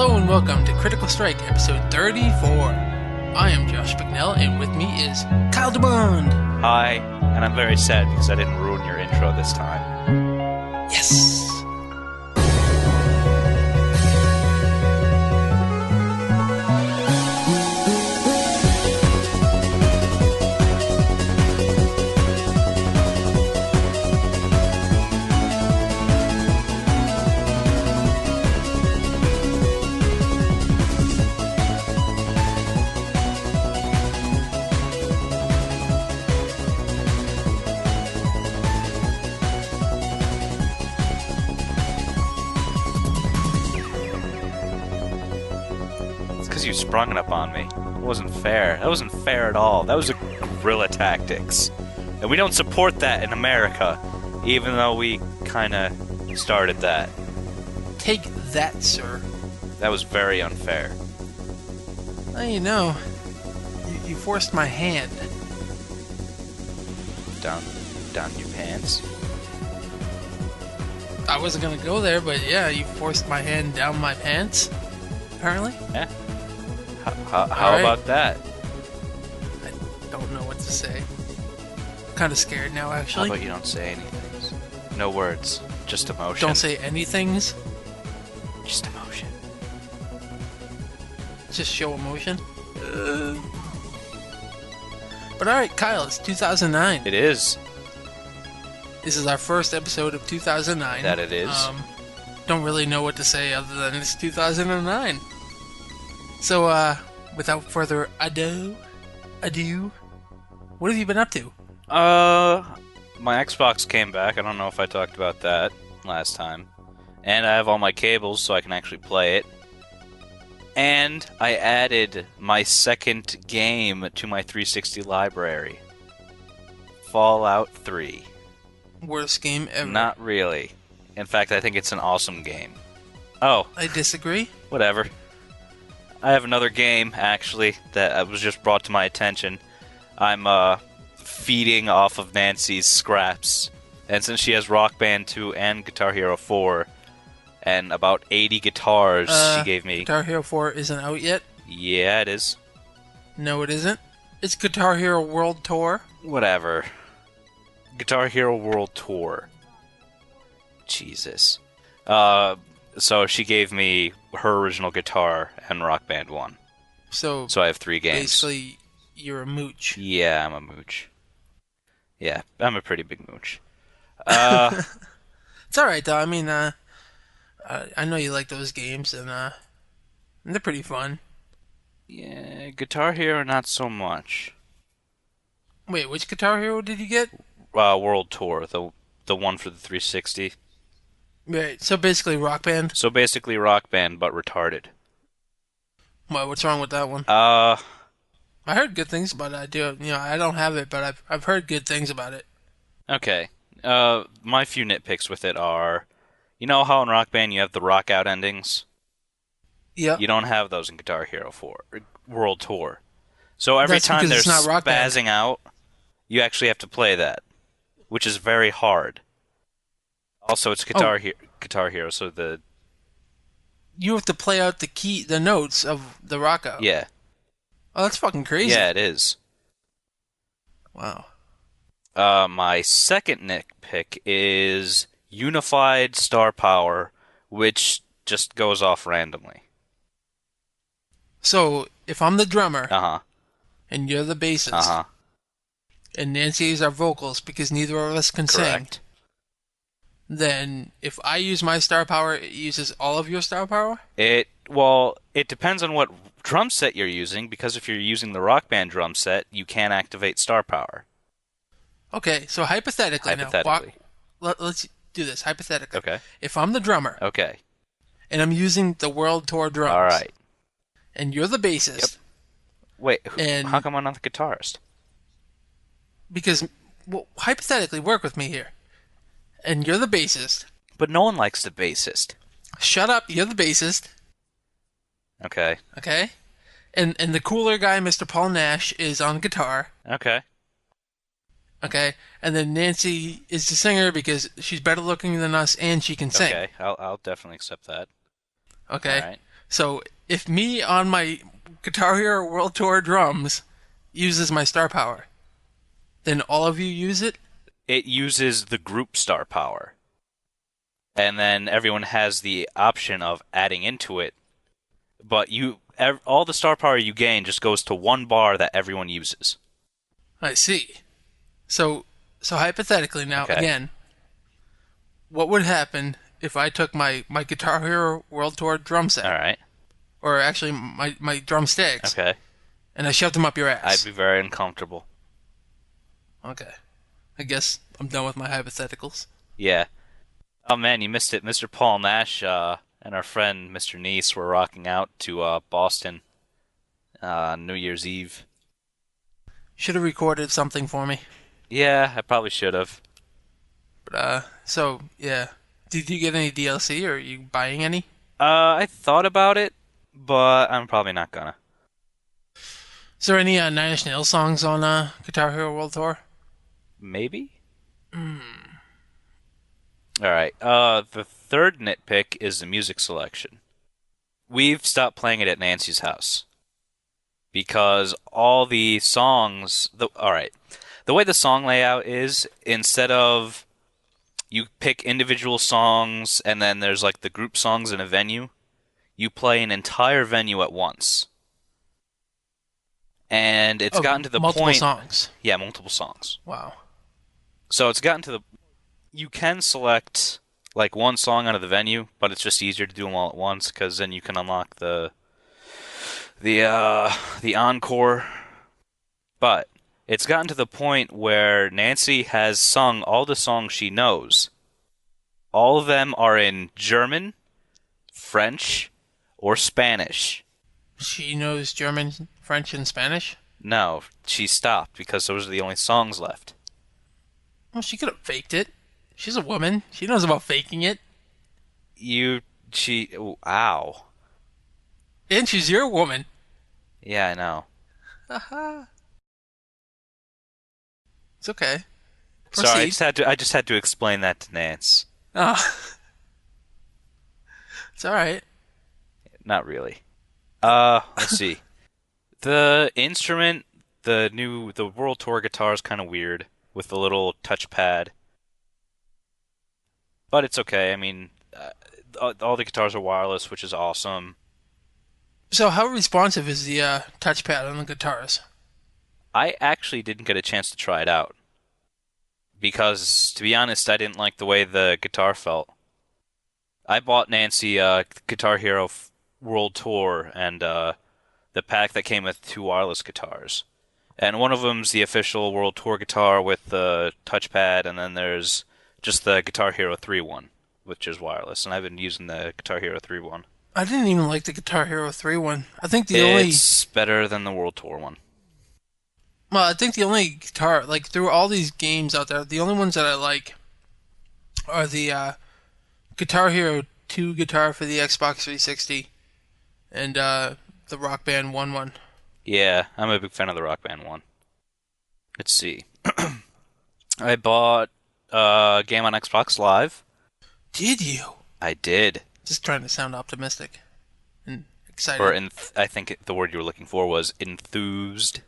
Hello and welcome to Critical Strike, episode 34. I am Josh Bicknell, and with me is Kyle DeBond. Hi, and I'm very sad because I didn't ruin your intro this time. Yes! You sprung it up on me. It wasn't fair. That wasn't fair at all. That was a guerrilla tactics. And we don't support that in America, even though we kinda started that. Take that, sir. That was very unfair. Well, you know, you forced my hand. Down your pants? I wasn't gonna go there, but yeah, you forced my hand down my pants, apparently. Yeah. How about that? I don't know what to say. I'm kind of scared now, actually. How about you don't say anything? No words, just emotion. Don't say anythings? Just emotion. Just show emotion? But alright, Kyle, it's 2009. It is. This is our first episode of 2009. That it is. Don't really know what to say other than it's 2009. So, without further ado, what have you been up to? My Xbox came back. I don't know if I talked about that last time. And I have all my cables so I can actually play it. And I added my second game to my 360 library. Fallout 3. Worst game ever. Not really. In fact, I think it's an awesome game. Oh. I disagree. Whatever. I have another game, actually, that was just brought to my attention. I'm, feeding off of Nancy's scraps. And since she has Rock Band 2 and Guitar Hero 4, and about 80 guitars she gave me. Guitar Hero 4 isn't out yet? Yeah, it is. No, it isn't. It's Guitar Hero World Tour. Whatever. Guitar Hero World Tour. Jesus. So she gave me her original guitar and Rock Band 1. So I have 3 games. Basically, you're a mooch. Yeah, I'm a mooch. Yeah, I'm a pretty big mooch. It's alright, though. I mean, I know you like those games, and they're pretty fun. Yeah, Guitar Hero, not so much. Wait, which Guitar Hero did you get? World Tour, the one for the 360. Right, so basically Rock Band? So basically Rock Band, but retarded. What's wrong with that one? I heard good things about it. I do. I don't have it, but I've heard good things about it. Okay. My few nitpicks with it are, you know how in Rock Band you have the rock out endings? Yeah. You don't have those in Guitar Hero 4 World Tour. So every time they're spazzing out, you actually have to play that, which is very hard. Also, it's Guitar Hero, so you have to play out the notes of the rock out. Yeah. Oh, that's fucking crazy. Yeah, it is. Wow. My second nitpick is unified star power, which just goes off randomly. So, if I'm the drummer, and you're the bassist, and Nancy is our vocals because neither of us can sing, then if I use my star power, it uses all of your star power? It depends on what drum set you're using, because if you're using the Rock Band drum set, you can't activate star power. Okay, so hypothetically. Let's do this, hypothetically. Okay. If I'm the drummer. Okay. And I'm using the World Tour drums. All right. And you're the bassist. Yep. Wait, how come I'm not the guitarist? Because, hypothetically, work with me here. And you're the bassist. But no one likes the bassist. Shut up, you're the bassist. Okay. Okay? And the cooler guy, Mr. Paul Nash, is on guitar. Okay. Okay? And then Nancy is the singer because she's better looking than us and she can sing. Okay, I'll definitely accept that. Okay? All right. So if me on my Guitar Hero World Tour drums uses my star power, then all of you use it? It uses the group star power. And then everyone has the option of adding into it. But all the star power you gain just goes to one bar that everyone uses. I see. So hypothetically now, Okay. again, what would happen if I took my Guitar Hero World Tour drum All set, right. or actually my drumsticks, Okay. and I shoved them up your I'd ass? be very uncomfortable. Okay. I guess I'm done with my hypotheticals. Yeah. Oh man, you missed it. Mr. Paul Nash and our friend Mr. Neese were rocking out to Boston New Year's Eve. Should have recorded something for me. Yeah, I probably should have. But so yeah. Did you get any DLC, or are you buying any? I thought about it, but I'm probably not gonna. Is there any Nine Inch Nails songs on Guitar Hero World Tour? Maybe? Alright, the third nitpick is the music selection. We've stopped playing it at Nancy's house. Because all the songs... Alright, the way the song layout is, instead of you pick individual songs and then there's like the group songs in a venue, you play an entire venue at once. And it's gotten to the multiple point... songs. Yeah, multiple songs. Wow. So it's gotten to the... You can select like one song out of the venue, but it's just easier to do them all at once because then you can unlock the encore. But it's gotten to the point where Nancy has sung all the songs she knows. All of them are in German, French, or Spanish. She knows German, French, and Spanish? No, she stopped because those are the only songs left. Well, she could have faked it. She's a woman. She knows about faking it. Ow. And she's your woman. Yeah, I know. Haha. It's okay. Sorry, Proceed. I just had to explain that to Nance. Ah, it's alright. Not really. Let's see. The instrument, the World Tour guitar is kind of weird with the little touchpad. But it's okay. I mean, all the guitars are wireless, which is awesome. So how responsive is the touchpad on the guitars? I actually didn't get a chance to try it out because, to be honest, I didn't like the way the guitar felt. I bought Nancy Guitar Hero World Tour and the pack that came with two wireless guitars. And one of them's the official World Tour guitar with the touchpad, and then there's just the Guitar Hero 3 one, which is wireless. And I've been using the Guitar Hero 3 one. I didn't even like the Guitar Hero 3 one. I think It's better than the World Tour one. Well, I think the only guitar, like through all these games out there, the only ones that I like are the Guitar Hero 2 guitar for the Xbox 360 and the Rock Band 1 one. Yeah, I'm a big fan of the Rock Band one. Let's see. I bought a game on Xbox Live. Did you? I did. Just trying to sound optimistic and excited. Or I think the word you were looking for was enthused.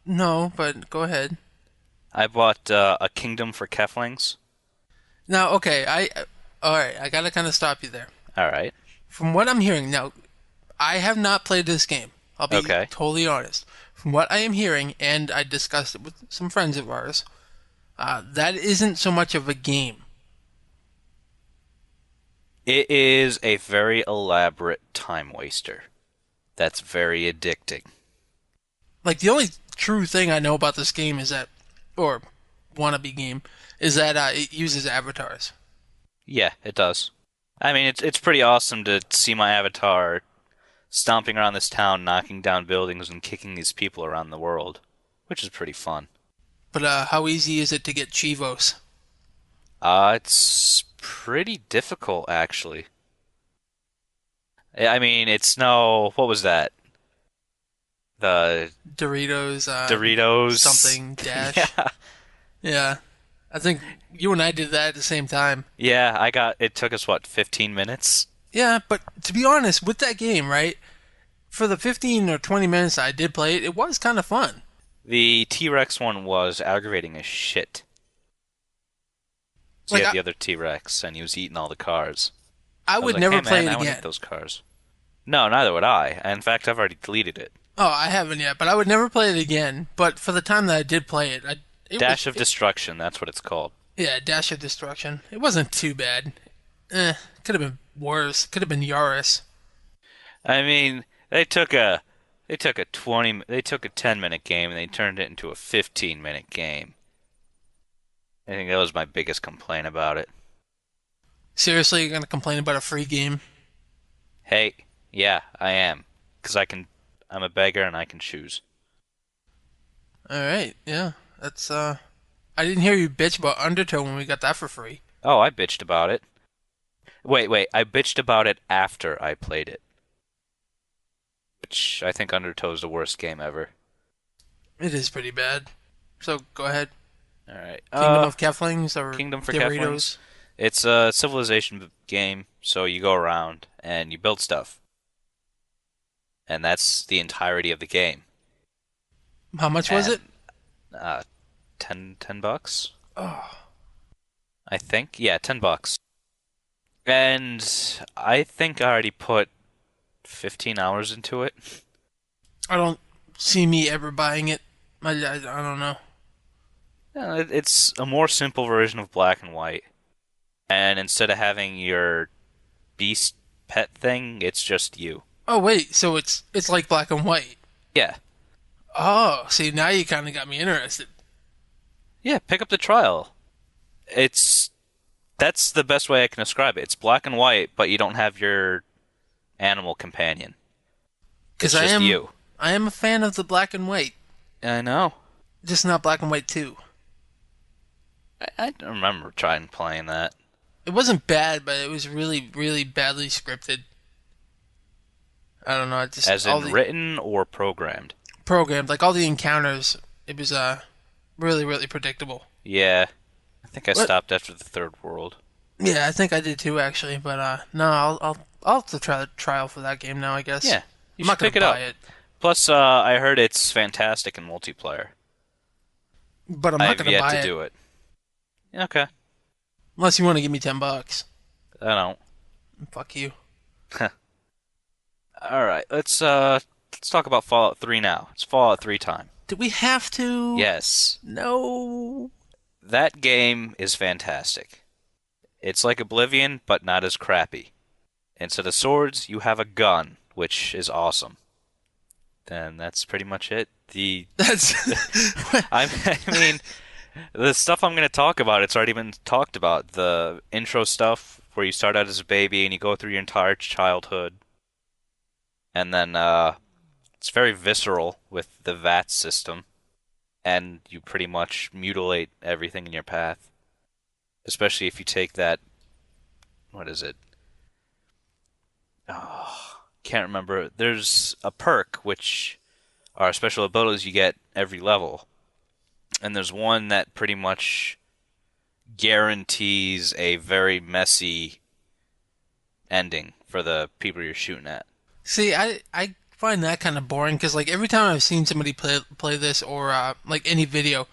No, but go ahead. I bought A Kingdom for Keflings. Now, okay, all right, I gotta kind of stop you there. All right. From what I'm hearing, now, I have not played this game. I'll be Okay. totally honest. From what I am hearing, and I discussed it with some friends of ours, that isn't so much of a game. It is a very elaborate time waster. That's very addicting. Like, the only true thing I know about this game is that, or wannabe game, is that it uses avatars. Yeah, it does. I mean, it's pretty awesome to see my avatar stomping around this town, knocking down buildings and kicking these people around the world, which is pretty fun. But how easy is it to get Chivos? It's pretty difficult, actually. I mean, it's no... What was that? The Doritos, Doritos... something dash. Yeah. Yeah. I think you and I did that at the same time. Yeah, it took us, what, 15 minutes? Yeah, but to be honest, with that game, right? For the 15 or 20 minutes I did play it, it was kind of fun. The T-Rex one was aggravating as shit. So you Like had I, the other T-Rex, and he was eating all the cars. I I was would like, hey never play man, it I want to eat again. those cars. No, neither would I. In fact, I've already deleted it. Oh, I haven't yet, but I would never play it again. But for the time that I did play it, it was Dash of Destruction, that's what it's called. yeah, Dash of Destruction. It wasn't too bad. Could have been worse. Could have been Yaris. I mean, they took a 10-minute game and they turned it into a 15-minute game. I think that was my biggest complaint about it. Seriously, you're gonna complain about a free game? Hey, yeah, I am. 'Cause I'm a beggar and I can choose. All right, yeah, that's I didn't hear you bitch about Undertow when we got that for free. Oh, I bitched about it. Wait, I bitched about it after I played it. Which I think Undertow's the worst game ever. It is pretty bad. So go ahead. Alright. Kingdom of Keflings or Kingdom for Doritos. Keflings. It's a civilization game, so you go around and you build stuff. And that's the entirety of the game. How much was it? And uh 10 bucks, Oh, I think. Yeah, 10 bucks. And I think I already put 15 hours into it. I don't see me ever buying it. I don't know. It's a more simple version of Black and White. And instead of having your beast pet thing, it's just you. Oh wait, so it's like Black and White. Yeah. Oh, see now you kind of got me interested. Yeah, pick up the trial. It's That's the best way I can describe it. It's black and white, but you don't have your animal companion. Because It's just you. I am a fan of the Black and White, I know. just not Black and White 2. I don't remember trying playing that. It wasn't bad, but it was really, really badly scripted. I don't know. It just As all in the written or programmed. programmed, like all the encounters, it was really, really predictable. Yeah. I think I What? stopped after the third world. Yeah, I think I did too, actually. But no, I'll have to try the trial for that game now. I guess Yeah. You I'm not should gonna pick it up. buy it, Plus, I heard it's fantastic in multiplayer. but I'm not I've gonna yet buy to it do it. Okay. unless you want to give me $10. I don't. Fuck you. Alright, let's talk about Fallout 3 now. It's Fallout 3 time. Do we have to? Yes. No. That game is fantastic. It's like Oblivion, but not as crappy. Instead of swords, you have a gun, which is awesome. Then that's pretty much it. That's I mean, the stuff I'm going to talk about, it's already been talked about. The intro stuff, where you start out as a baby and you go through your entire childhood. And then, it's very visceral with the VAT system. And you pretty much mutilate everything in your path. Especially if you take that, what is it? Oh, can't remember. There's a perk, which are special abilities you get every level. And there's one that pretty much guarantees a very messy ending for the people you're shooting at. see. I find that kind of boring because like every time I've seen somebody play this or like any video,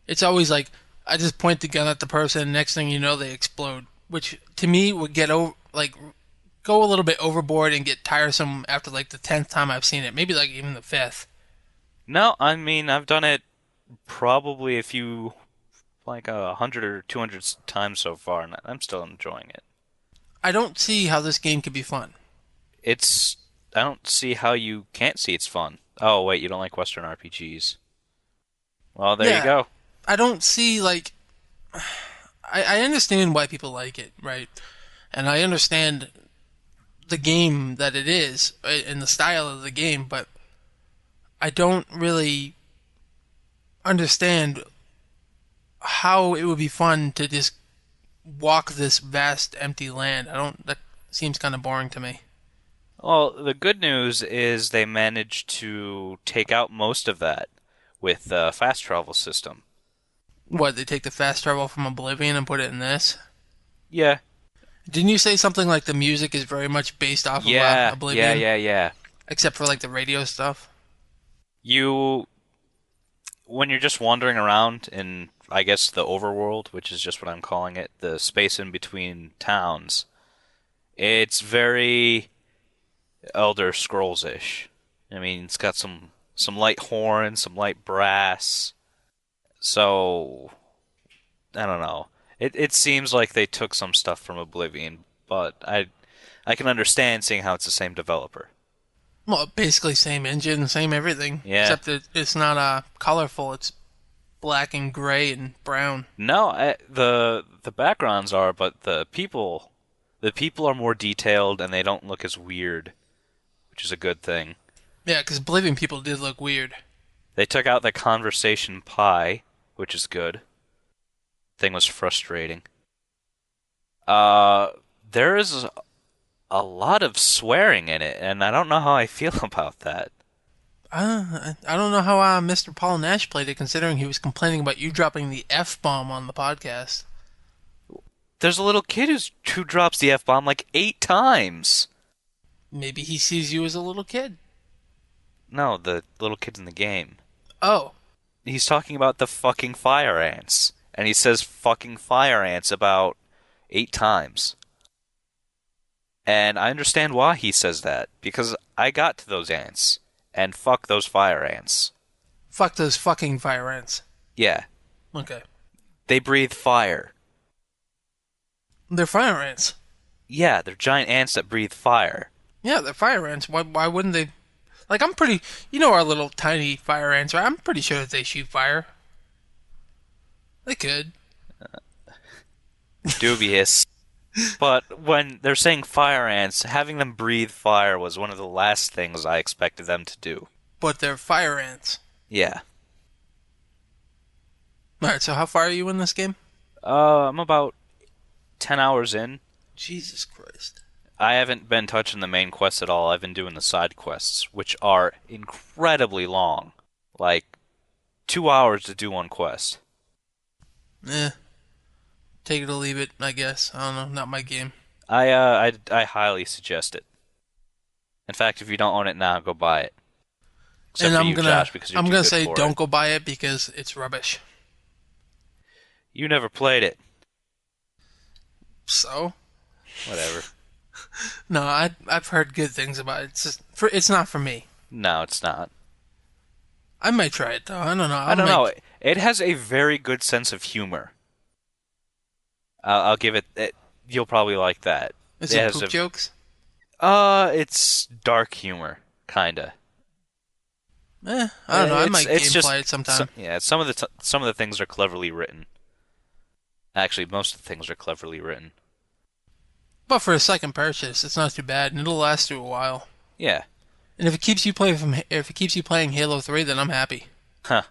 it's always like I just point the gun at the person, and next thing you know they explode, which to me would get over like go a little bit overboard and get tiresome after like the 10th time I've seen it, maybe like even the fifth. No, I mean, I've done it probably a few, like 100 or 200 times so far, and I'm still enjoying it. I don't see how this game could be fun. It's I don't see how you can't see it's fun. Oh, wait, you don't like Western RPGs. Well, there you Yeah, go. I don't see like I understand why people like it, right? And I understand the game that it is right, and the style of the game, but I don't really understand how it would be fun to just walk this vast empty land. I don't. That seems kind of boring to me. Well, the good news is they managed to take out most of that with the fast travel system. What they take the fast travel from Oblivion and put it in this? Yeah, Didn't you say something like the music is very much based off of Yeah, yeah, Oblivion, yeah, yeah. except for like the radio stuff? You when you're just wandering around in, I guess, the overworld, which is just what I'm calling it, the space in between towns, it's very Elder Scrolls-ish. I mean, it's got some light horns, some light brass. So I don't know. It seems like they took some stuff from Oblivion, but I can understand seeing how it's the same developer. Well, basically same engine, same everything, Yeah. except that it's not colorful. It's black and gray and brown. No, the backgrounds are, but the people are more detailed and they don't look as weird, which is a good thing. Yeah, because Oblivion people did look weird. They took out the conversation pie, which is good. Thing was frustrating. Uh, there is a lot of swearing in it, and I don't know how I feel about that. I don't know how Mr. Paul Nash played it, considering he was complaining about you dropping the F bomb on the podcast. There's a little kid who drops the F bomb like 8 times. Maybe he sees you as a little kid. No, the little kid's in the game. Oh, He's talking about the fucking fire ants, and he says fucking fire ants about 8 times. And I understand why he says that, because I got to those ants, and fuck those fire ants. fuck those fucking fire ants. Yeah, Okay. they breathe fire. They're fire ants. Yeah, they're giant ants that breathe fire. Yeah, they're fire ants. Why wouldn't they? Like, I'm pretty. You know our little tiny fire ants, right? I'm pretty sure that they shoot fire. They could. Dubious. But when they're saying fire ants, having them breathe fire was one of the last things I expected them to do. But they're fire ants. Yeah. Alright, so how far are you in this game? I'm about 10 hours in. Jesus Christ. I haven't been touching the main quests at all. I've been doing the side quests, which are incredibly long. Like, 2 hours to do one quest. Eh. Take it or leave it, I guess. I don't know. Not my game. I highly suggest it. In fact, if you don't own it now, go buy it. Except And for I'm you, gonna Josh, because you're I'm too gonna good say for don't it. go buy it because it's rubbish. You never played it. So? Whatever. No, I've heard good things about it. It's not for me. No, it's not. I might try it though. I don't know. I don't know. It has a very good sense of humor. I'll give it. You'll probably like that. Is It it has poop jokes? it's dark humor, kinda. I don't know. I It's might it's just gameplay it sometime. yeah. Some of the things are cleverly written. Actually, most of the things are cleverly written. But for a second purchase, it's not too bad, and it'll last you a while. Yeah. And if it keeps you playing Halo 3, then I'm happy. Huh.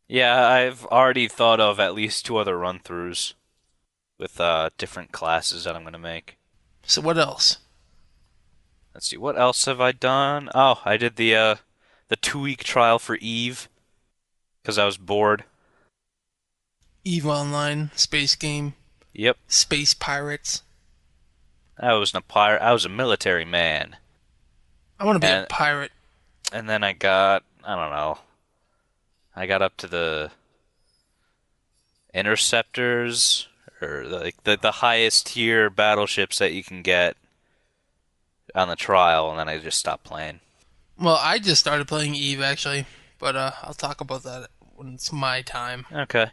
Yeah, I've already thought of at least 2 other run-throughs with different classes that I'm gonna make. So what else? Let's see, what else have I done? Oh, I did the 2-week trial for Eve because I was bored. EVE Online, space game, Yep, space pirates. I was a pirate. I was a military man, I want to be a and pirate. and then I don't know. I got up to the interceptors or like the highest tier battleships that you can get on the trial, and then I just stopped playing. Well, I just started playing EVE actually, but I'll talk about that when it's my time. Okay.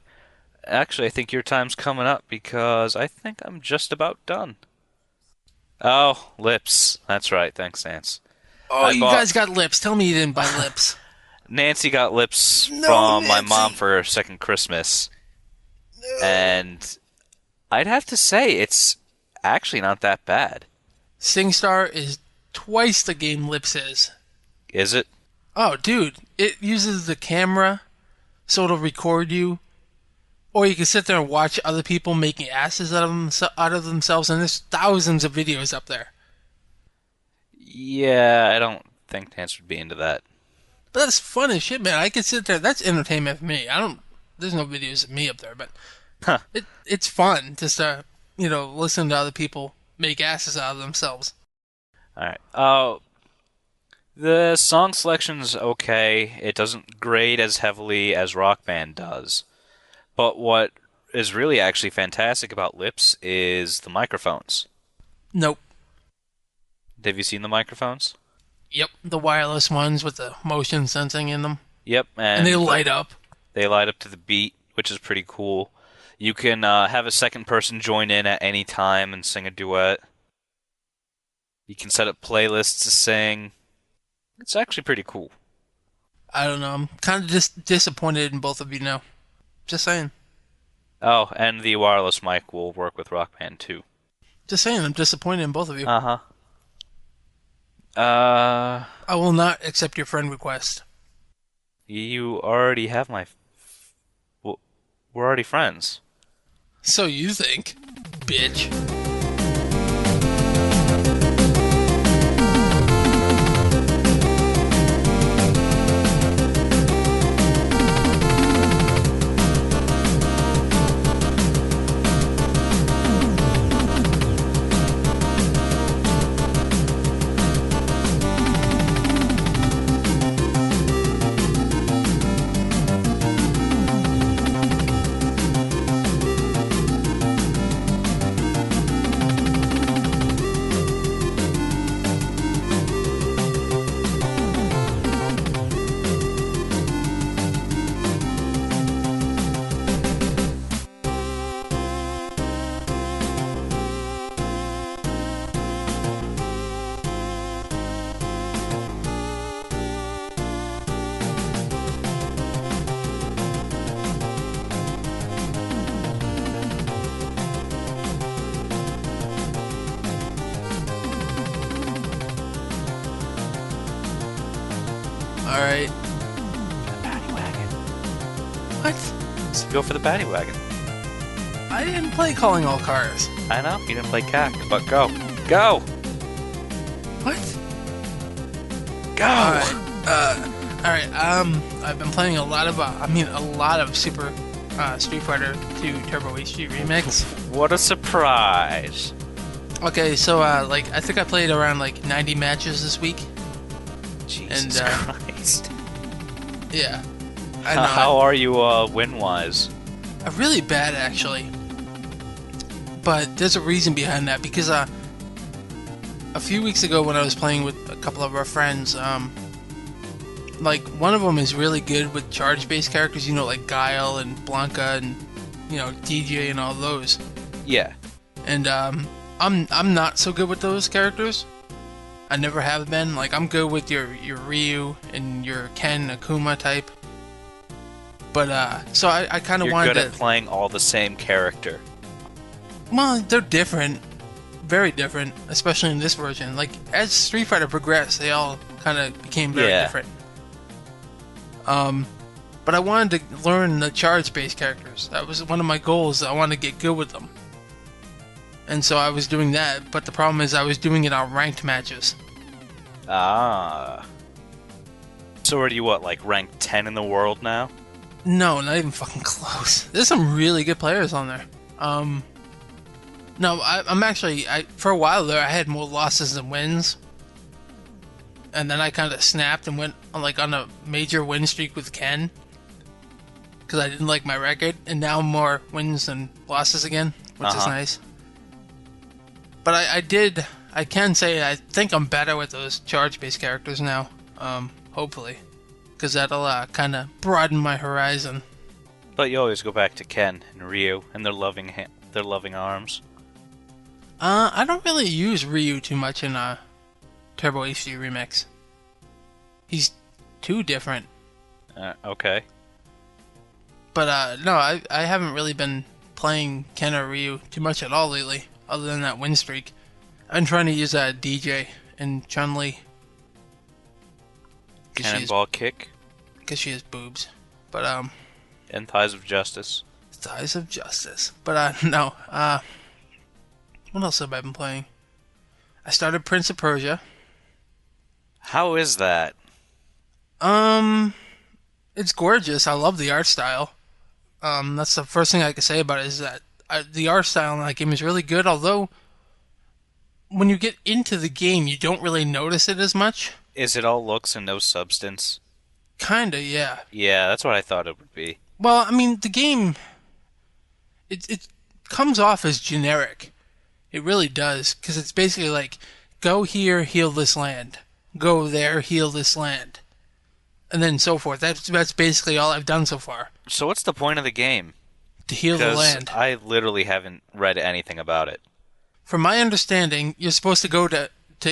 Actually, I think your time's coming up because I think I'm just about done. Oh, lips. That's right. Thanks, Nance. Oh, you guys got lips. Tell me you didn't buy lips. Nancy got lips No, from my Nancy. mom for her second Christmas, and I'd have to say it's actually not that bad. SingStar is twice the game Lips is. Is it? Oh, dude, it uses the camera so it'll record you, or you can sit there and watch other people making asses out of themselves, and there's thousands of videos up there. Yeah, I don't think Nance would be into that. But that's fun as shit, man. I can sit there. That's entertainment for me. I don't. There's no videos of me up there, but Huh. it's fun just to listen to other people make asses out of themselves. All right. Oh, the song selection's okay. It doesn't grade as heavily as Rock Band does. But what is really actually fantastic about Lips is the microphones. Nope. Have you seen the microphones? Yep, the wireless ones with the motion sensing in them, Yep, and they and light up. they light up to the beat, which is pretty cool. You can have a second person join in at any time and sing a duet. You can set up playlists to sing. It's actually pretty cool. I don't know. I'm kind of just disappointed in both of you now. Just saying. Oh, and the wireless mic will work with Rock Band too. Just saying. I'm disappointed in both of you. Uh-huh. I will not accept your friend request. You already have my... We're already friends. So you think, bitch. Alright. Paddy wagon. What? Let's go for the paddy wagon. I didn't play Calling All Cars. I know, you didn't play CAC, but go. Go! What? Go! Alright, I've been playing a lot of Super Street Fighter 2 Turbo HD Remix. What a surprise. Okay, so, I think I played around, 90 matches this week. Jesus And, Christ. Yeah. I know. How are you win-wise? Really bad, actually. But there's a reason behind that, because, a few weeks ago when I was playing with a couple of our friends, one of them is really good with charge-based characters, like Guile and Blanca and, DJ and all those. Yeah. And, I'm not so good with those characters. I never have been. I'm good with your Ryu and your Ken Akuma type. But, so I kind of wanted You're to... good at playing all the same character. Well, they're different. Very different, especially in this version. As Street Fighter progressed, they all kind of became very different. But I wanted to learn the charge-based characters. That was one of my goals. I wanted to get good with them. And so I was doing that, but the problem is I was doing it on ranked matches. Ah. So are you, ranked 10 in the world now? No, not even fucking close. There's some really good players on there. No, I'm actually... for a while there, I had more losses than wins. And then I kind of snapped and went, on a major win streak with Ken. Because I didn't like my record. And now more wins than losses again, which is nice. But I can say I think I'm better with those charge-based characters now, hopefully. Because that'll kind of broaden my horizon. But you always go back to Ken and Ryu and their loving arms. I don't really use Ryu too much in Turbo HD Remix. He's too different. Okay. But no, I haven't really been playing Ken or Ryu too much at all lately. Other than that win streak. I'm trying to use DJ and Chun-Li. Cannonball kick. Because she has boobs. But, And Thighs of Justice. Thighs of Justice. But, no. What else have I been playing? I started Prince of Persia. How is that? It's gorgeous. I love the art style. That's the first thing I can say about it is that the art style in that game is really good, although when you get into the game, you don't really notice it as much. Is it all looks and no substance? Kinda, yeah. Yeah, that's what I thought it would be. Well, I mean, the game it comes off as generic. It really does, because it's basically like, go here, heal this land. Go there, heal this land, and then so forth. That's basically all I've done so far So what's the point of the game? to heal the Because land. I literally haven't read anything about it. From my understanding, you're supposed to go to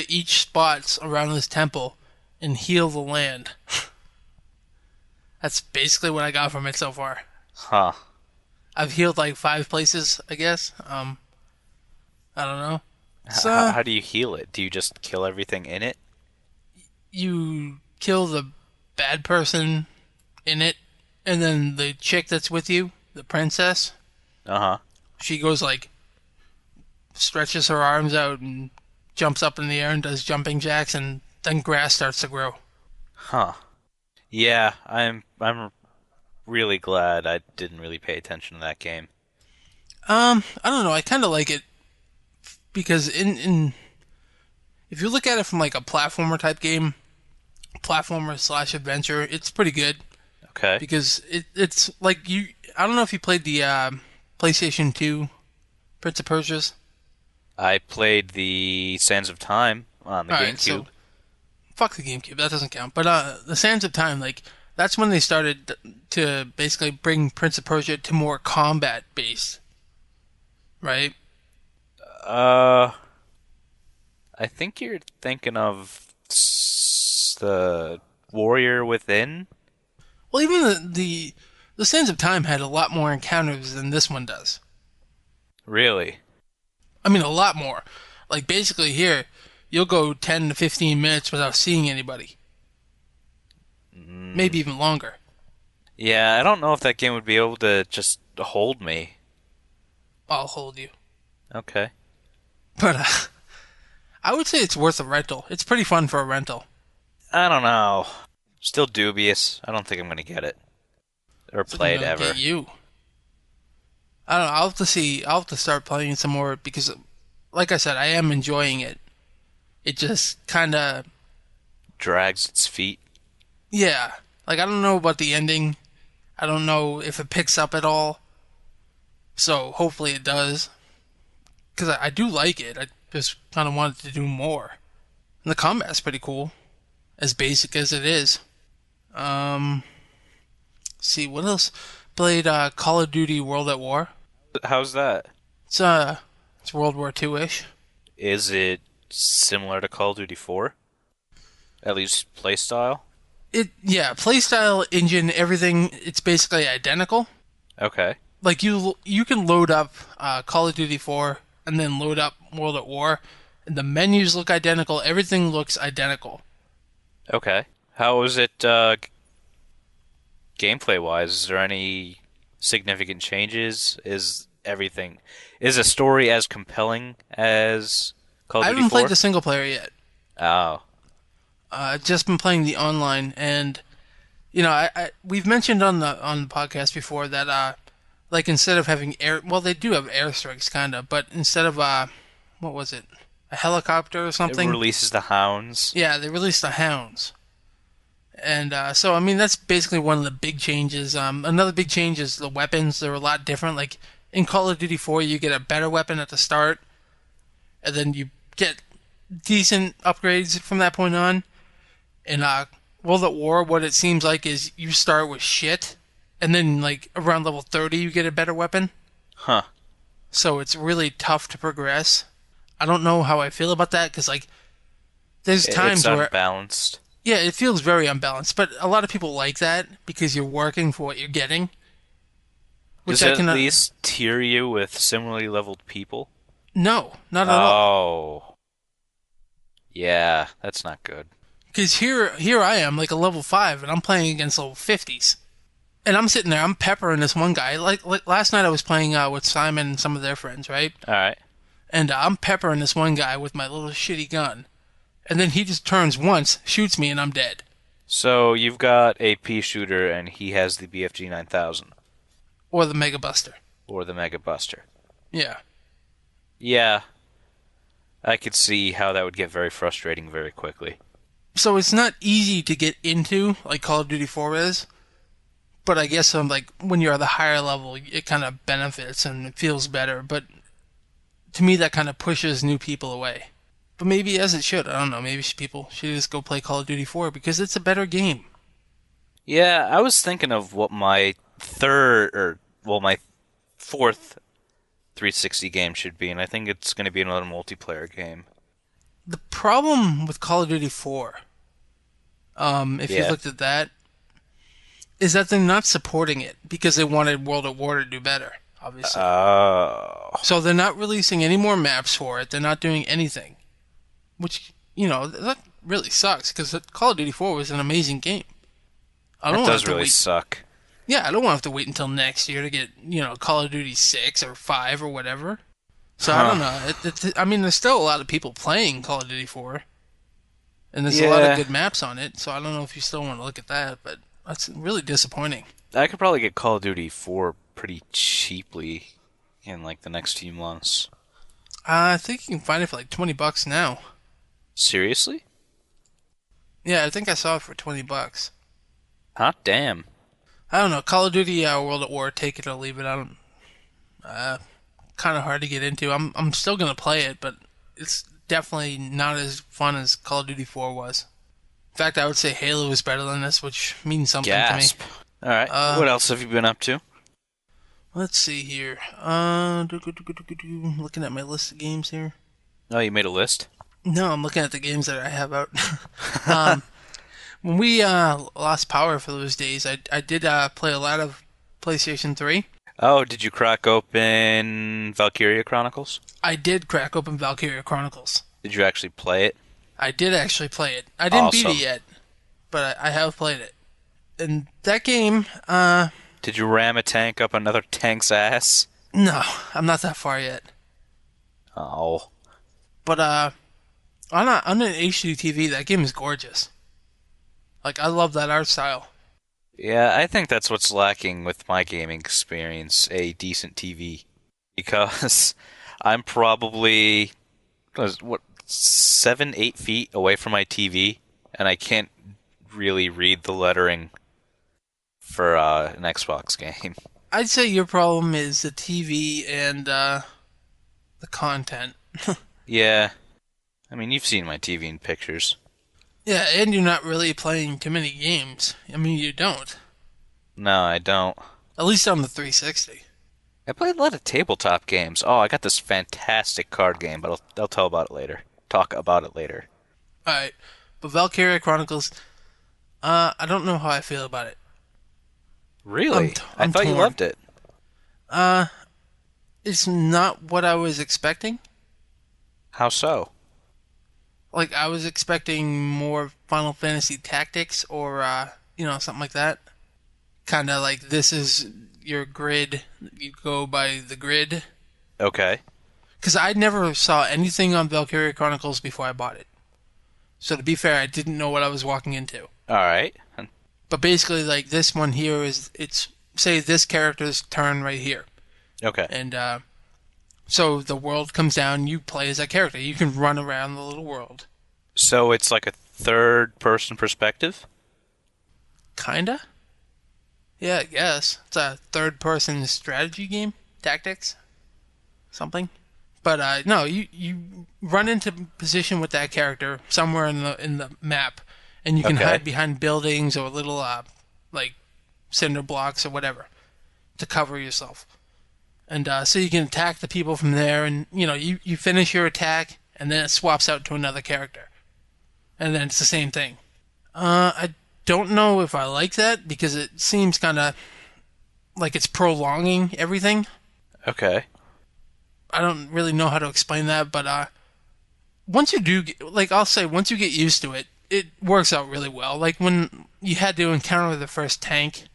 each spots around this temple and heal the land. That's basically what I got from it so far. Huh. I've healed like 5 places, I guess. I don't know. How do you heal it? Do you just kill everything in it? You kill the bad person in it, and then the chick that's with you, the princess, Uh-huh. she goes like, stretches her arms out and jumps up in the air and does jumping jacks, and then grass starts to grow. Huh. Yeah, I'm really glad I didn't really pay attention to that game. I don't know. I kind of like it because in if you look at it from like a platformer type game, platformer slash adventure, it's pretty good Okay. because it's like you. I don't know if you played the PlayStation 2 Prince of Persia's. I played the Sands of Time on the Alright, GameCube. so fuck the GameCube, that doesn't count. But the Sands of Time, like that's when they started to basically bring Prince of Persia to more combat based, right? Uh, I think you're thinking of the Warrior Within. Well, even the Sands of Time had a lot more encounters than this one does. Really? I mean, a lot more. Like basically here, you'll go 10 to 15 minutes without seeing anybody. Maybe even longer. Yeah, I don't know if that game would be able to just hold me. I'll hold you. Okay. But I would say it's worth a rental. It's pretty fun for a rental. I don't know. Still dubious. I don't think I'm gonna get it. Or play it ever. Get you. I don't know. I'll have to see. I'll have to start playing some more because, like I said, I am enjoying it. It just kind of, Drags its feet. yeah. Like I don't know about the ending. I don't know if it picks up at all. So hopefully it does. Because I do like it. I just kind of wanted to do more. And the combat's pretty cool. As basic as it is. See, what else? Played Call of Duty World at War. How's that? It's World War II-ish. Is it similar to Call of Duty 4? At least playstyle? Yeah, playstyle, engine, everything, it's basically identical. Okay. Like you can load up Call of Duty 4 and then load up World at War, and the menus look identical, everything looks identical. Okay. How is it gameplay wise? Is there any significant changes? Is the story as compelling as Call of I Duty haven't 4? played the single player yet. Oh. I've just been playing the online, and you know, we've mentioned on the podcast before that like instead of having they do have airstrikes kind of, but instead of what was it, a helicopter or It something? releases the hounds. Yeah, they released the hounds, and so I mean that's basically one of the big changes. Another big change is the weapons; they're a lot different. Like in Call of Duty 4, you get a better weapon at the start, and then you get decent upgrades from that point on. In World at War, what it seems like is you start with shit, and then like around level 30 you get a better weapon. Huh. So it's really tough to progress. I don't know how I feel about that because like there's times It's where unbalanced. yeah, it feels very unbalanced. But a lot of people like that because you're working for what you're getting. Which Does it at least tier you with similarly leveled people? No, not at all. Oh. Yeah, that's not good. Because here I am like a level 5 and I'm playing against level 50s. And I'm sitting there, I'm peppering this one guy. Like last night I was playing with Simon and some of their friends, right? Alright. And I'm peppering this one guy with my little shitty gun. And then he just turns once, shoots me, and I'm dead. So you've got a pea shooter and he has the BFG 9000. Or the Mega Buster. Or the Mega Buster. Yeah. Yeah. I could see how that would get very frustrating very quickly. So it's not easy to get into like Call of Duty 4 is, but I guess like when you're at the higher level, it kind of benefits and it feels better. But to me, that kind of pushes new people away. But maybe as it should. I don't know. Maybe people should just go play Call of Duty 4 because it's a better game. Yeah, I was thinking of what my my fourth 360 game should be, and I think it's going to be another multiplayer game. The problem with Call of Duty 4, if you Yeah. looked at that, is that they're not supporting it because they wanted World at War to do better, obviously. Oh. So they're not releasing any more maps for it. They're not doing anything, which, that really sucks because Call of Duty 4 was an amazing game. I don't That want to does have to really wait. suck. Yeah, I don't want to have to wait until next year to get, Call of Duty 6 or 5 or whatever. So I don't Huh. know. I mean, there's still a lot of people playing Call of Duty 4, and there's a lot of Yeah. good maps on it. So I don't know if you still want to look at that, but that's really disappointing. I could probably get Call of Duty 4 pretty cheaply in like the next few months. I think you can find it for like $20 now. Seriously? Yeah, I think I saw it for $20. Hot damn. I don't know. Call of Duty World at War, take it or leave it. I don't. Kind of hard to get into. I'm still gonna play it, but it's definitely not as fun as Call of Duty 4 was. In fact, I would say Halo is better than this, which means something to me. Gasp. Alright, Uh, what else have you been up to? let's see here. Looking at my list of games here. Oh, you made a list? No, I'm looking at the games that I have out. When we lost power for those days, I did play a lot of PlayStation 3. Oh, did you crack open Valkyria Chronicles? I did crack open Valkyria Chronicles. Did you actually play it? I did actually play it. I didn't beat Awesome. it yet, but I have played it. And that game, Did you ram a tank up another tank's ass? no, I'm not that far yet. Oh. But on an HD TV, that game is gorgeous. Like I love that art style. Yeah, I think that's what's lacking with my gaming experience, a decent TV. Because I'm probably, what, 7, 8 feet away from my TV, and I can't really read the lettering for an Xbox game. I'd say your problem is the TV and the content. Yeah, I mean, you've seen my TV in pictures. Yeah, and you're not really playing too many games. I mean, you don't. No, I don't. At least on the 360. I played a lot of tabletop games. Oh, I got this fantastic card game, but I'll tell about it later. Talk about it later. Alright, but Valkyria Chronicles, I don't know how I feel about it. Really? I I'm thought you torn. loved it. Uh, it's not what I was expecting. How so? Like, I was expecting more Final Fantasy Tactics or, something like that. Kind of like this is your grid. You go by the grid. Okay. Because I never saw anything on Valkyria Chronicles before I bought it. So to be fair, I didn't know what I was walking into. All right. But basically, like, this one here it's, say, this character's turn right here. Okay. And, so the world comes down, you play as that character. You can run around the little world. So it's like a third-person perspective? Kinda? Yeah, I guess. It's a third-person strategy game? Tactics? Something? But, no, you run into position with that character somewhere in the map, and you can Okay. hide behind buildings or little, like, cinder blocks or whatever to cover yourself. And so you can attack the people from there, and you finish your attack, and then it swaps out to another character, and then it's the same thing. I don't know if I like that because it seems kind of like it's prolonging everything. Okay. I don't really know how to explain that, but once you do, I'll say, once you get used to it, it works out really well. Like when you had to encounter the first tank,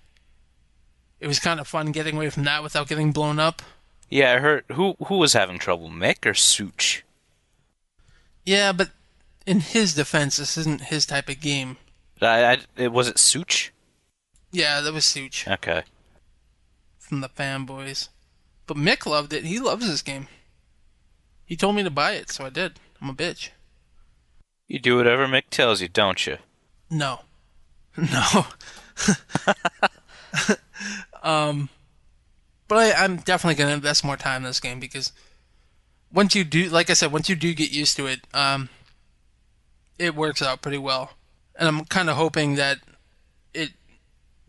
it was kind of fun getting away from that without getting blown up. Yeah, I heard. Who was having trouble, Mick or Such? Yeah, but in his defense, this isn't his type of game. Was it Such? Yeah, that was Such Okay. from the fanboys. But Mick loved it. He loves this game. He told me to buy it, so I did. I'm a bitch. You do whatever Mick tells you, don't you? No. No. But I'm definitely going to invest more time in this game because once you do, like I said, once you do get used to it, it works out pretty well. And I'm kind of hoping that it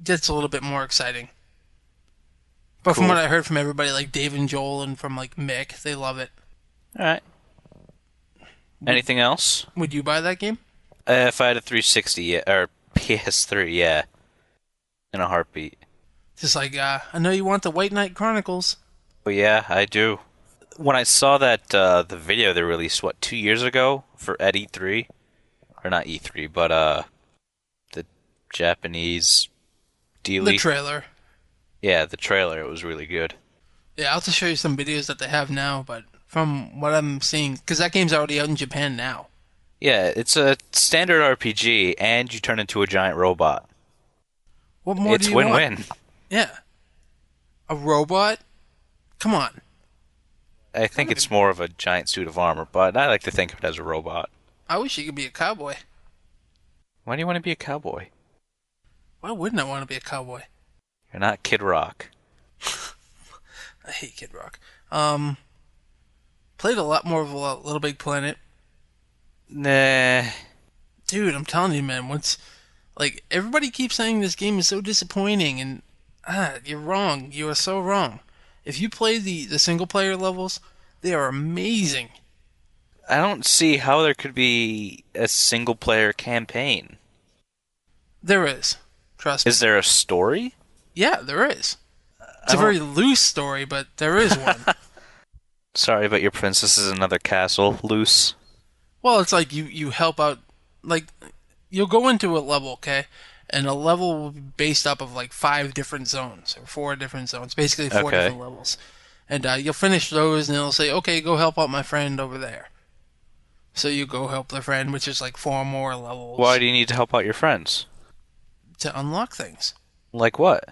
gets a little bit more exciting. But from what Cool. I heard from everybody, like Dave and Joel and from like Mick, they love it. All right. Would Anything else? Would you buy that game? If I had a 360, yeah, or PS3, yeah, in a heartbeat. Just like I know you want the White Knight Chronicles. But yeah, I do. When I saw that the video they released, what, 2 years ago for at E3, or not E3, but the Japanese The dealie. trailer. Yeah, the trailer. It was really good. Yeah, I'll have to show you some videos that they have now, but from what I'm seeing, because that game's already out in Japan now. Yeah, it's a standard RPG, and you turn into a giant robot. What more It's do you want? win-win. Yeah. A robot? Come on. I think it's more of a giant suit of armor, but I like to think of it as a robot. I wish you could be a cowboy. Why do you want to be a cowboy? Why wouldn't I want to be a cowboy? You're not Kid Rock. I hate Kid Rock. Played a lot more of Little Big Planet. Nah. Dude, I'm telling you, man, once like everybody keeps saying this game is so disappointing and you're wrong. You are so wrong. If you play the single player levels, they are amazing. I don't see how there could be a single player campaign. There is. Trust me. Is there a story? Yeah, there is. It's I a very loose story, but there is one. Sorry, but your princess is another castle. Loose. Well, it's like you help out, like, you'll go into a level, okay? And a level will be based up of like 5 different zones, or 4 different zones, basically 4 Okay. different levels. And you'll finish those, and it'll say, okay, go help out my friend over there. So you go help the friend, which is like 4 more levels Why do you need to help out your friends? to unlock things. Like what?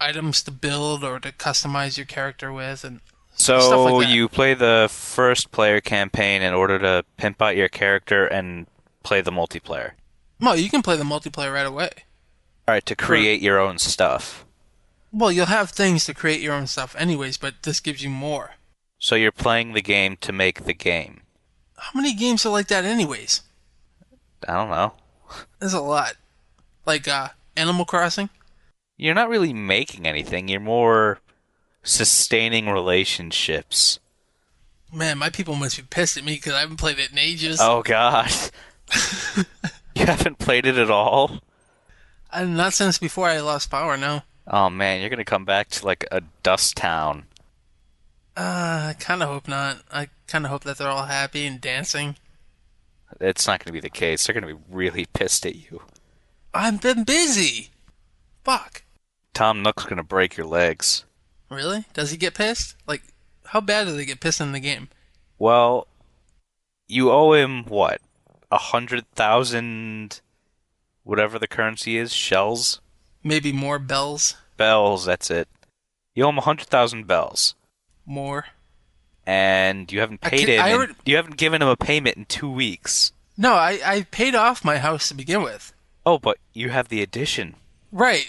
Items to build or to customize your character with, and So stuff like that. you play the first player campaign in order to pimp out your character and play the multiplayer. Well, you can play the multiplayer right away. Alright, to create your own stuff. Well, you'll have things to create your own stuff anyways, but this gives you more. So you're playing the game to make the game. How many games are like that anyways? I don't know. There's a lot. Like, Animal Crossing? You're not really making anything, you're more sustaining relationships. Man, my people must be pissed at me because I haven't played it in ages. Oh god. You haven't played it at all? Not since before I lost power, no. Oh man, you're gonna come back to like a dust town. I kind of hope not. I kind of hope that they're all happy and dancing. It's not gonna be the case. They're gonna be really pissed at you. I've been busy. Fuck. Tom Nook's gonna break your legs. Really? Does he get pissed? Like, how bad do they get pissed in the game? Well, you owe him what? 100,000 whatever the currency is, shells? Maybe more bells? Bells, that's it. You owe him 100,000 bells. More? And you haven't paid him. You haven't given him a payment in 2 weeks. No, I paid off my house to begin with. Oh, but you have the addition. Right,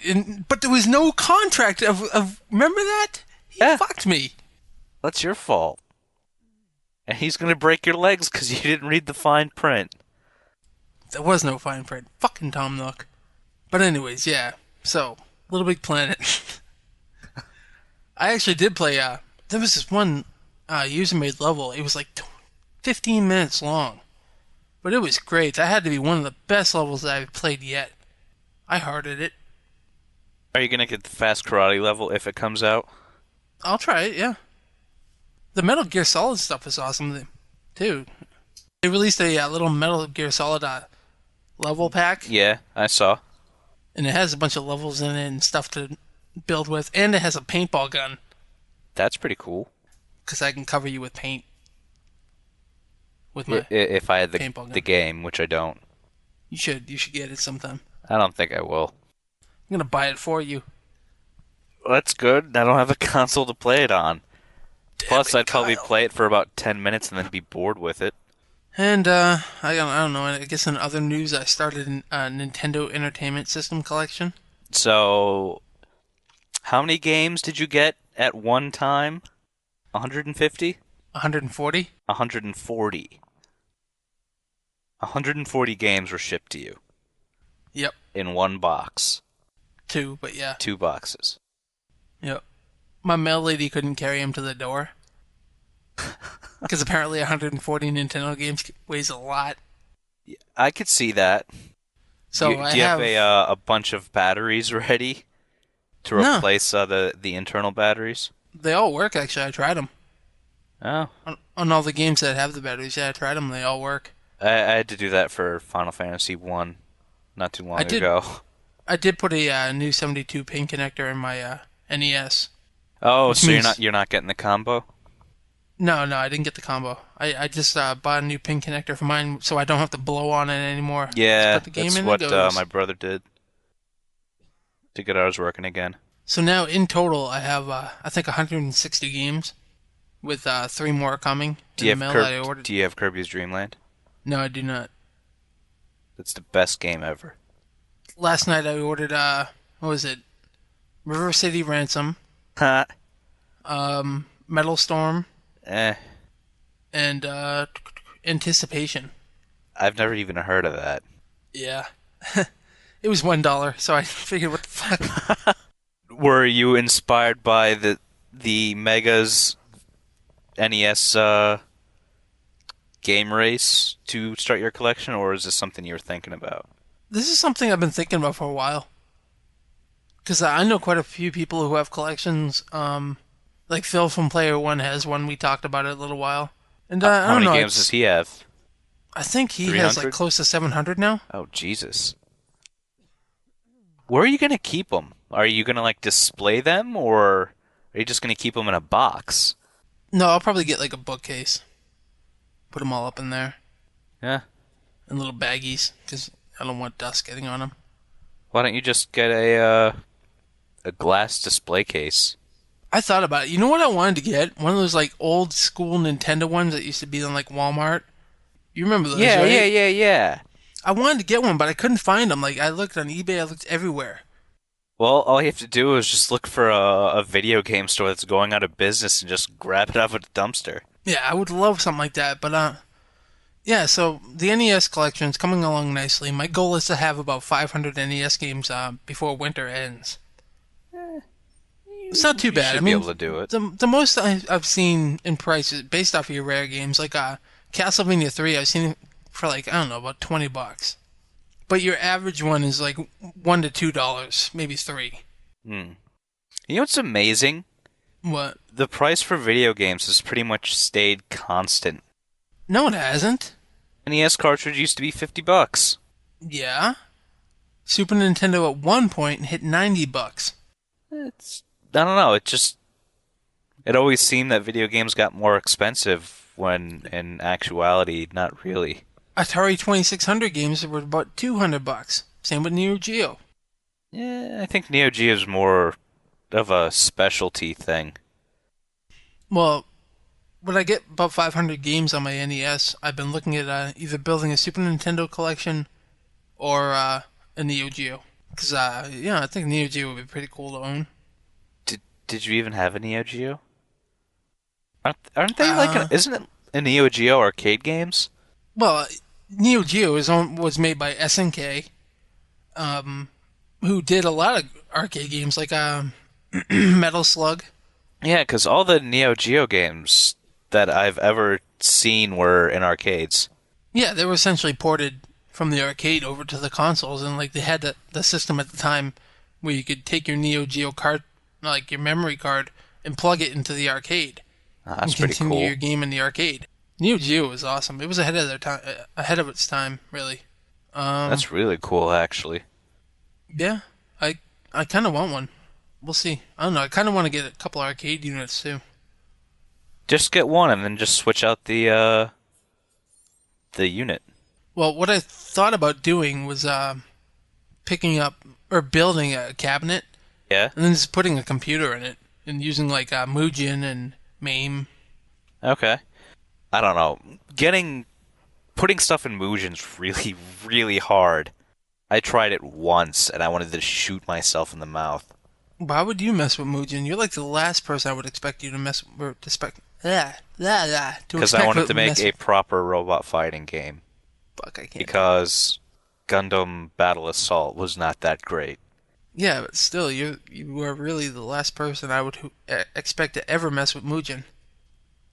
but there was no contract of remember that? He Yeah. fucked me. That's your fault. And he's gonna break your legs because you didn't read the fine print. There was no fine print. Fucking Tom Nook. But anyways, yeah. So, Little Big Planet. I actually did play, there was this one user-made level. It was like 15 minutes long. But it was great. That had to be one of the best levels that I've played yet. I hearted it. Are you gonna get the fast karate level if it comes out? I'll try it, yeah. The Metal Gear Solid stuff is awesome, too. They released a little Metal Gear Solid level pack. Yeah, I saw. And it has a bunch of levels in it and stuff to build with. And it has a paintball gun. That's pretty cool. Because I can cover you with paint. With my If I had paintball gun. the game, which I don't. You should get it sometime. I don't think I will. I'm gonna buy it for you. Well, that's good. I don't have a console to play it on. Plus, Damn it, I'd probably Kyle. play it for about 10 minutes and then be bored with it. And I don't know. I guess in other news, I started a Nintendo Entertainment System collection. So, how many games did you get at one time? 150? 140. 140. 140 games were shipped to you Yep, in one box. two. But yeah, Two boxes. yep. My mail lady couldn't carry him to the door because apparently 140 Nintendo games weighs a lot. I could see that. So I Do you have have a bunch of batteries ready to no. replace the internal batteries? They all work actually. I tried them Oh, on all the games that have the batteries. Yeah, I tried them. They all work. I had to do that for Final Fantasy 1 not too I long did. ago. I did put a new 72 pin connector in my NES, Oh, which so means you're not getting the combo? no, I didn't get the combo. I just bought a new pin connector for mine, so I don't have to blow on it anymore. Just Yeah, put the game that's in and it what goes. my brother did to get ours working again. So now in total, I have I think 160 games, with three more coming in the mail that I ordered. Do you have Kirby's Dream Land? No, I do not. That's the best game ever. Last night I ordered what was it? River City Ransom, Ha. Metal Storm, Eh, and Anticipation. I've never even heard of that. Yeah. It was $1, so I figured, what the fuck? Were you inspired by the Mega's NES game race to start your collection, or is this something you were thinking about? This is something I've been thinking about for a while. Because I know quite a few people who have collections. Like Phil from Player One has one. We talked about it a little while. And I How don't many know. games does he have? I think he has like 300? close to 700 now. Oh, Jesus. Where are you gonna keep them? Are you gonna like display them, or are you just gonna keep them in a box? No, I'll probably get like a bookcase. Put them all up in there Yeah. in little baggies because I don't want dust getting on them. Why don't you just get a glass display case? I thought about it. You know what I wanted to get? One of those like old school Nintendo ones that used to be in like Walmart. You remember those, right? Yeah. I wanted to get one, but I couldn't find them. Like I looked on eBay, I looked everywhere. Well, all you have to do is just look for a video game store that's going out of business and just grab it out of a dumpster. Yeah, I would love something like that, but yeah. So the NES collection is coming along nicely. My goal is to have about 500 NES games before winter ends. It's not too You bad. I should be mean, able to do it. the most I've seen in prices based off of your rare games, like Castlevania 3, I've seen it for like I don't know about $20. But your average one is like $1 to $2, maybe three. Hmm. You know what's amazing? What? The price for video games has pretty much stayed constant. No, it hasn't. NES cartridge used to be $50. Yeah. Super Nintendo at one point hit $90. It's I don't know. It always seemed that video games got more expensive when in actuality, not really. Atari 2600 games were about $200. Same with Neo Geo. Yeah, I think Neo Geo is more of a specialty thing. Well, when I get about 500 games on my NES, I've been looking at either building a Super Nintendo collection or a Neo Geo. Because, yeah, I think Neo Geo would be pretty cool to own. Did you even have a Neo Geo? Aren't they Uh, isn't it a Neo Geo arcade games? well, Neo Geo was made by SNK, who did a lot of arcade games like Metal Slug. Yeah, because all the Neo Geo games that I've ever seen were in arcades. Yeah, they were essentially ported from the arcade over to the consoles, and like they had the system at the time where you could take your Neo Geo card, like your memory card, and plug it into the arcade Ah, and that's pretty continue your cool. game in the arcade. Neo Geo was awesome. It was ahead of their time, ahead of its time, really. Um, That's really cool, actually. yeah, I kind of want one. We'll see. I don't know. I kind of want to get a couple arcade units too. Just get one and then just switch out the unit. Well, what I thought about doing was picking up or building a cabinet Yeah? and then just putting a computer in it and using like Mugen and MAME. Okay. I don't know. Getting putting stuff in Mugen's really, really hard. I tried it once, and I wanted to shoot myself in the mouth. Why would you mess with Mugen? You're like the last person I would expect you to mess or to expect. To Because I expect wanted with to make mess. a proper robot fighting game. Fuck, I can't. Because Gundam Battle Assault was not that great. Yeah, but still, you are really the last person I would expect to ever mess with Mugen.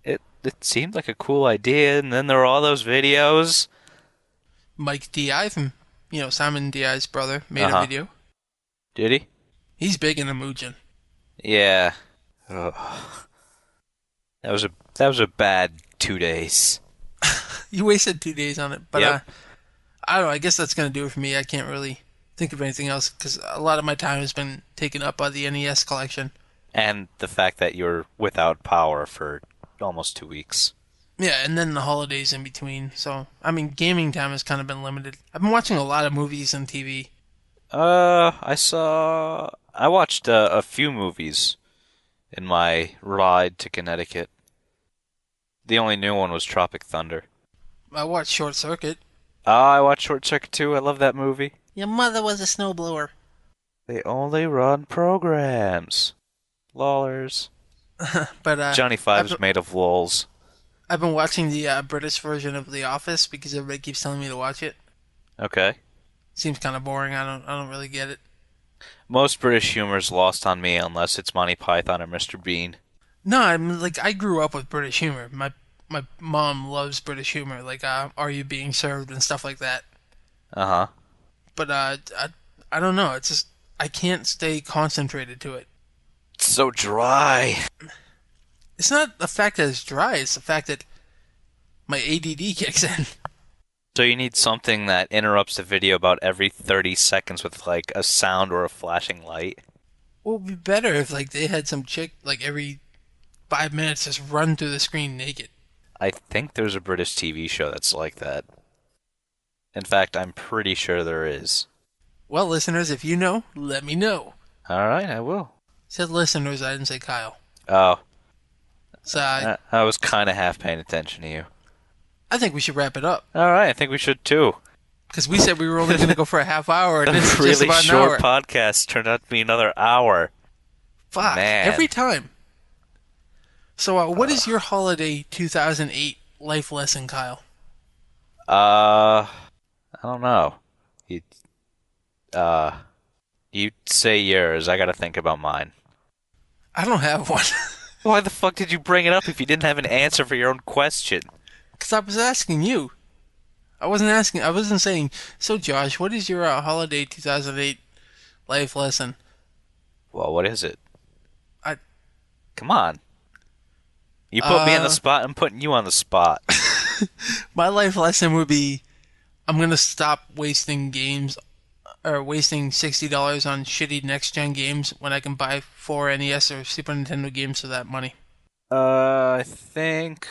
It seemed like a cool idea, and then there were all those videos. Mike Di from Simon Di's brother made a Uh-huh. video. Did he? He's big into Mugen. Yeah. Ugh. That was a bad 2 days. You wasted 2 days on it, but Yep. I don't know. I guess that's gonna do it for me. I can't really think of anything else because a lot of my time has been taken up by the NES collection. And the fact that you're without power for almost 2 weeks. Yeah, and then the holidays in between. So, I mean, gaming time has kind of been limited. I've been watching a lot of movies and TV. I watched a few movies in my ride to Connecticut. The only new one was Tropic Thunder. I watched Short Circuit. I watched Short Circuit too. I love that movie. Your mother was a snowblower. They only run programs. Lollers. But Johnny Five's made of lulz. I've been watching the British version of The Office because everybody keeps telling me to watch it. Okay. Seems kind of boring. I don't really get it. Most British humor's lost on me unless it's Monty Python or Mr. Bean. No, I'm like I grew up with British humor. My mom loves British humor, like Are You Being Served and stuff like that. Uh-huh. But I don't know. It's just I can't stay concentrated to it. It's so dry. It's not the fact that it's dry. It's the fact that my ADD kicks in. So you need something that interrupts the video about every 30 seconds with like a sound or a flashing light. Well, it'd be better if like they had some chick like every 5 minutes just run through the screen naked. I think there's a British TV show that's like that. In fact, I'm pretty sure there is. Well, listeners, if you know, let me know. Alright, I will. Said listeners, I didn't say Kyle. Oh, So I was kind of half paying attention to you. I think we should wrap it up. Alright, I think we should too. Because we said we were only going to go for a half hour, and this is just Really about an short hour. podcast turned out to be another hour. Fuck, Man. every time. So what is your holiday 2008 life lesson, Kyle? I don't know. You say yours. I gotta think about mine. I don't have one. Why the fuck did you bring it up if you didn't have an answer for your own question? Because I was asking you. I wasn't saying, so Josh, what is your holiday 2008 life lesson? Well, what is it? I- Come on. You put me on the spot, I'm putting you on the spot. My life lesson would be I'm going to stop wasting games or wasting $60 on shitty next-gen games when I can buy 4 NES or Super Nintendo games for that money. I think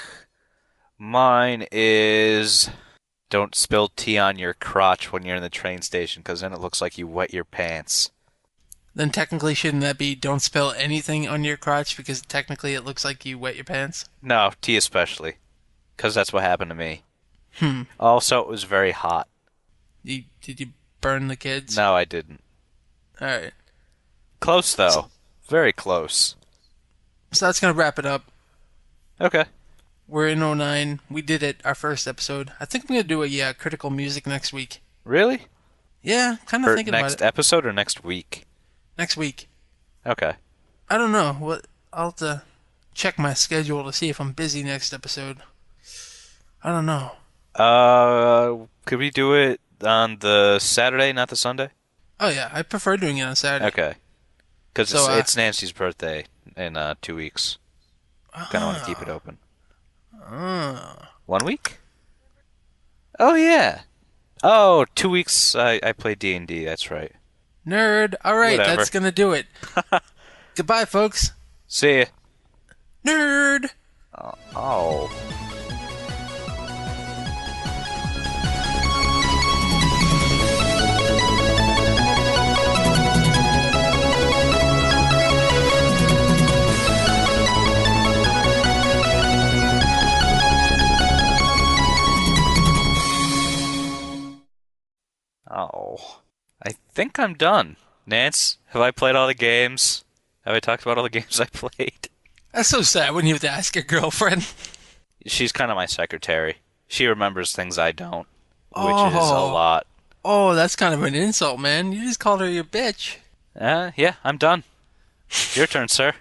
mine is don't spill tea on your crotch when you're in the train station, because then it looks like you wet your pants. Then technically shouldn't that be don't spill anything on your crotch because technically it looks like you wet your pants? No, tea especially, because that's what happened to me. Hmm. Also, it was very hot. Did you burn the kids? No, I didn't. Alright. Close, though. Very close. So that's going to wrap it up. Okay. We're in '09. We did it, our first episode. I think I'm going to do a critical music next week. Really? Yeah, kind of For thinking about next it. episode or next week? Next week. Okay. I don't know. I'll have to check my schedule to see if I'm busy next episode. I don't know. Could we do it on the Saturday, not the Sunday? Oh yeah, I prefer doing it on Saturday. Okay. Because So, it's Nancy's birthday in 2 weeks. Kind of want to keep it open. 1 week? Oh, yeah. Oh, 2 weeks I play D&D, that's right. Nerd. All right, Whatever. that's gonna do it. Goodbye, folks. See ya. Nerd. Oh. Oh, I think I'm done. Nance, have I played all the games? Have I talked about all the games I played? That's so sad when you have to ask your girlfriend. She's kind of my secretary. She remembers things I don't, which is a Oh, lot. oh, that's kind of an insult, man. You just called her your bitch. Yeah, I'm done. Your turn, sir.